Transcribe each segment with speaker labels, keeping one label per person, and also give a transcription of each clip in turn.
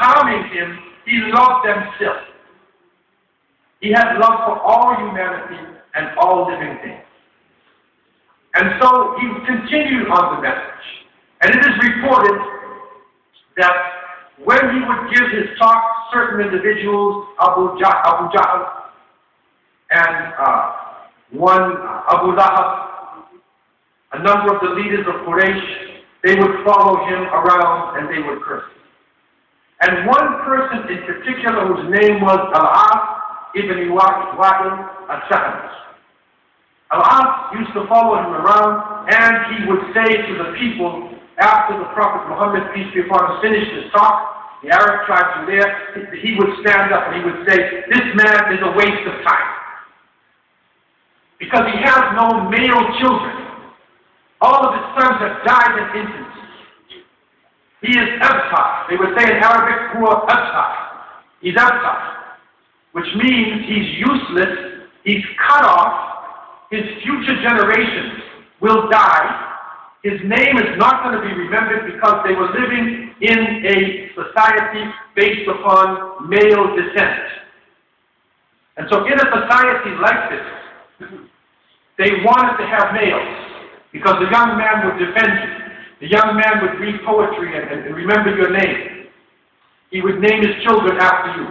Speaker 1: harming him, he loved them still. He had love for all humanity and all living things. And so he continued on the message. And it is reported that when he would give his talk, certain individuals, Abu Jahl and one Abu Lahab, a number of the leaders of Quraysh, they would follow him around and they would curse him. And one person in particular whose name was Al-As ibn Wa'il al-Sahmi. Al-As used to follow him around, and he would say to the people, after the Prophet Muhammad, peace be upon him, finished his talk, the Arab tribes were there, he would stand up and he would say, this man is a waste of time. Because he has no male children. All of his sons have died in infancy. He is abtar. They would say in Arabic, huwa abtar. He's abtar, which means he's useless, he's cut off, his future generations will die. His name is not going to be remembered because they were living in a society based upon male descent. And so in a society like this, they wanted to have males because the young man would defend you. The young man would read poetry and remember your name. He would name his children after you.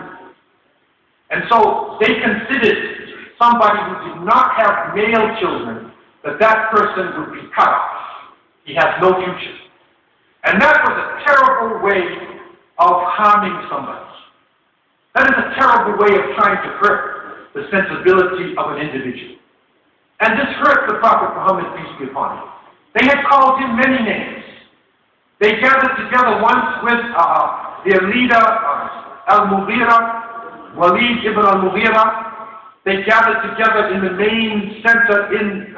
Speaker 1: And so they considered somebody who did not have male children, that person would be cut off. He has no future. And that was a terrible way of harming somebody. That is a terrible way of trying to hurt the sensibility of an individual. And this hurt the Prophet Muhammad, peace be upon him. They had called him many names. They gathered together once with their leader, Al-Mughira, Walid ibn al-Mughira. They gathered together in the main center in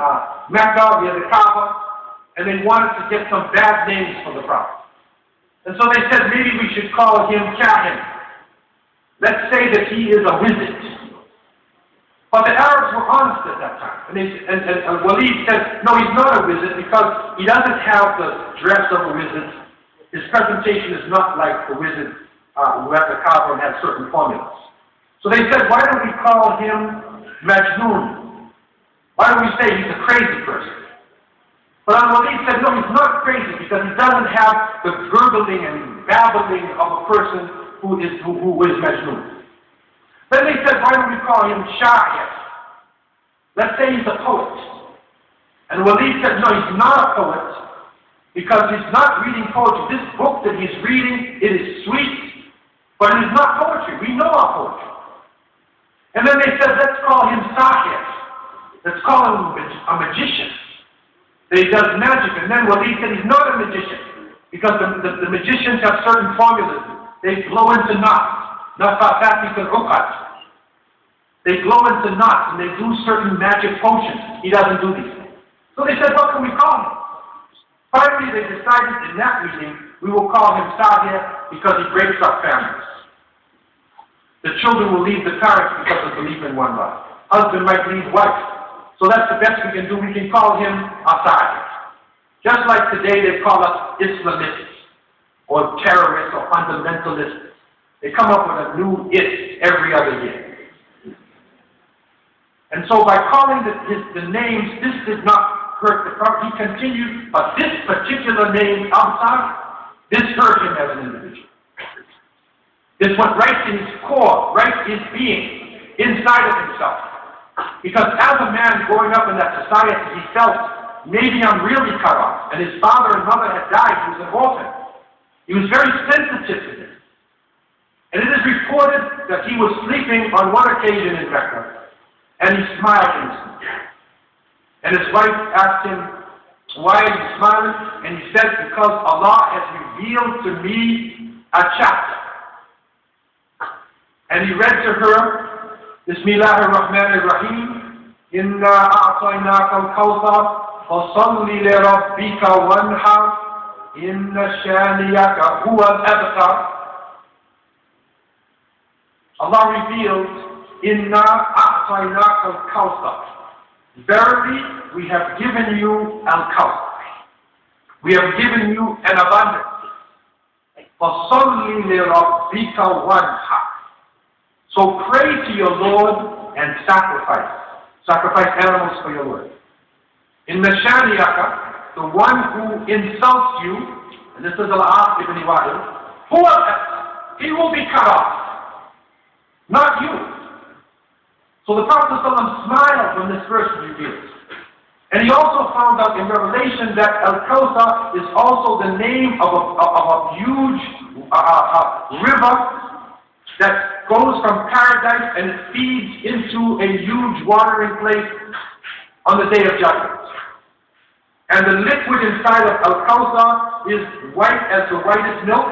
Speaker 1: Mecca, near the Kaaba, and they wanted to get some bad names for the Prophet. And so they said, maybe we should call him Kahin. Let's say that he is a wizard. But the Arabs were honest at that time. And Walid said, no, he's not a wizard because he doesn't have the dress of a wizard. His presentation is not like the wizard who at the Kaaba and had certain formulas. So they said, why don't we call him Majnun? Why don't we say he's a crazy person? But Walid said, no, he's not crazy because he doesn't have the gurgling and babbling of a person who is Majnun. Then they said, why don't we call him Sha'ir? Let's say he's a poet. And Walid said, no, he's not a poet because he's not reading poetry. This book that he's reading, it is sweet, but it is not poetry. We know our poetry. And then they said, let's call him Sahir. Let's call him a magician. That he does magic. And then Walid said he's not a magician because the magicians have certain formulas. They blow into knots. They blow into knots and they do certain magic potions. He doesn't do these things. So they said, what can we call him? Finally, they decided in that meeting, we will call him Sahir because he breaks up families. The children will leave the parents because of belief in one God. Husband might leave wife. So that's the best we can do. We can call him a Sahir. Just like today they call us Islamists or terrorists or fundamentalists. They come up with a new it every other year. And so by calling the names, this did not hurt the Prophet. He continued, but this particular name, Absar, this hurt him as an individual. This went right to his core, right to his being, inside of himself. Because as a man growing up in that society, he felt, maybe I'm really cut off. And his father and mother had died. He was an orphan. He was very sensitive to this. And it is reported that he was sleeping on one occasion in Mecca, and he smiled instantly. And his wife asked him, why are you smiling? And he said, because Allah has revealed to me a chapter. And he read to her, Bismillah ar-Rahman ar-Rahim, Inna a'tainaka al-Kawthar, fasalli li rabbika wanhar, Inna shaniyaka huwa al-Abtar. Allah revealed, Inna a'tainaka al-Kawthar. Verily, we have given you al-Kawthar. We have given you an abundance. فَصَلِّ لِرَبِّكَ وَانْحَرْ. So pray to your Lord and sacrifice. Sacrifice animals for your Lord. In Shani'aka, the one who insults you, and this is Al-As ibn Wa'il, he will be cut off, not you. So the Prophet ﷺ smiled when this verse was revealed. And he also found out in Revelation that Al-Kawthar is also the name of a huge river that goes from paradise and it feeds into a huge watering place on the Day of Judgment. And the liquid inside of Al-Kawthar is white as the whitest milk,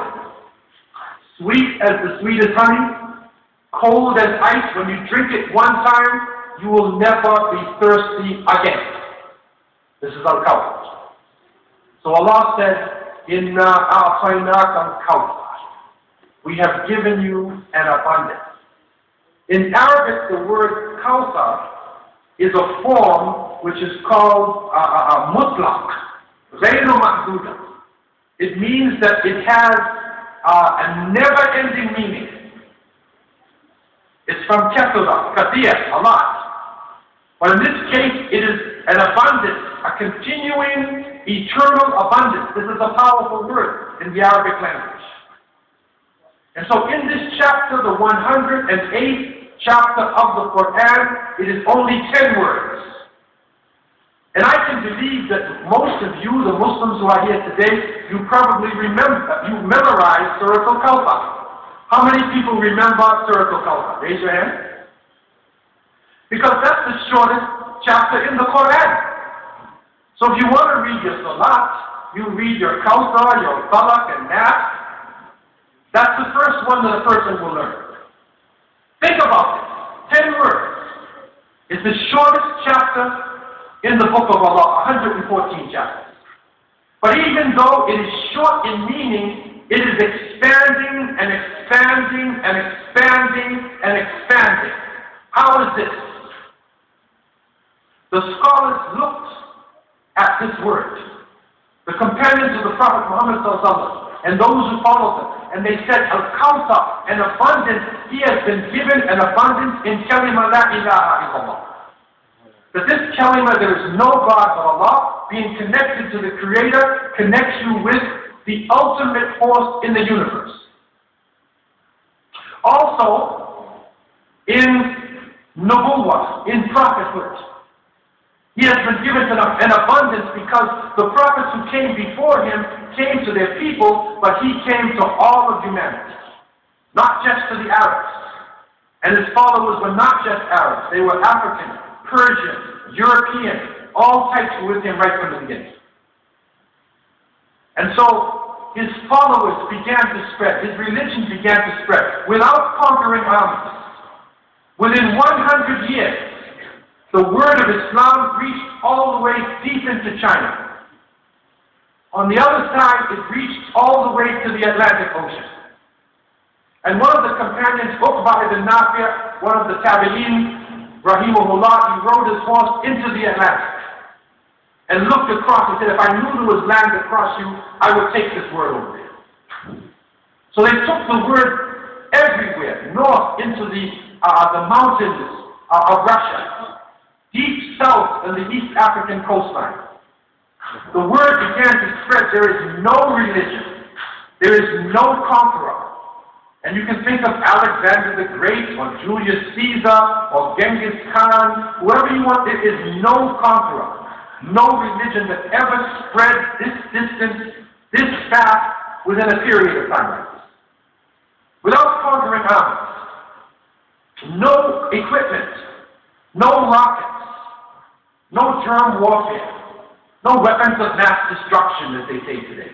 Speaker 1: sweet as the sweetest honey, cold as ice. When you drink it one time, you will never be thirsty again. This is Al-Kawthar. So Allah said, Inna a'tainaka al-Kawthar. We have given you an abundance. In Arabic, the word Kawthar is a form which is called mutlaq, ghayru mahduda. It means that it has a never-ending meaning. It's from kathura, kathir, a lot. But in this case, it is an abundance, a continuing, eternal abundance. This is a powerful word in the Arabic language. And so in this chapter, the 108th chapter of the Quran, it is only 10 words. And I can believe that most of you, the Muslims who are here today, you probably memorized Surah Al-Kawthar. How many people remember Surah Al-Kawthar? Raise your hand. Because that's the shortest chapter in the Quran. So if you want to read your Salat, you read your Kawthar, your Falak and Nas. That's the first one that a person will learn. Think about it. 10 words. It's the shortest chapter in the book of Allah, 114 chapters. But even though it is short in meaning, it is expanding and expanding and expanding and expanding. How is this? The scholars looked at this word, the companions of the Prophet Muhammad ﷺ, and those who followed them, and they said, Al-Kawthar, an abundance, he has been given an abundance in kalima la ilaha illallah. That this kalima, there is no God but Allah, being connected to the Creator, connects you with the ultimate force in the universe. Also, in Nubuwwah, in prophethood, he has been given an abundance because the prophets who came before him came to their people, but he came to all of humanity, not just to the Arabs. And his followers were not just Arabs, they were African, Persian, European, all types were with him right from the beginning. And so his followers began to spread, his religion began to spread without conquering armies. Within 100 years, the word of Islam reached all the way deep into China. On the other side, it reached all the way to the Atlantic Ocean. And one of the companions, Uqbah ibn Nafi', one of the Tabi'in, Rahimahullah, he rode his horse into the Atlantic and looked across and said, if I knew there was land across you, I would take this word over there. So they took the word everywhere, north into the mountains of Russia, deep south in the East African coastline. The word began to spread. There is no religion. There is no conqueror. And you can think of Alexander the Great or Julius Caesar or Genghis Khan, whoever you want. There is no conqueror, no religion that ever spread this distance, this fast within a period of time like this. Without conquering armies, no equipment, no rockets, no germ warfare, no weapons of mass destruction, as they say today.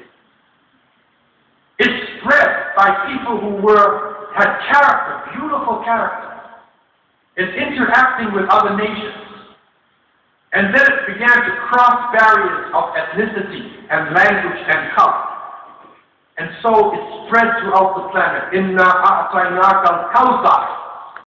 Speaker 1: It's spread by people who had character, beautiful character, and interacting with other nations. And then it began to cross barriers of ethnicity and language and color. And so it spread throughout the planet. Inna a'tainaka al-Kawthar.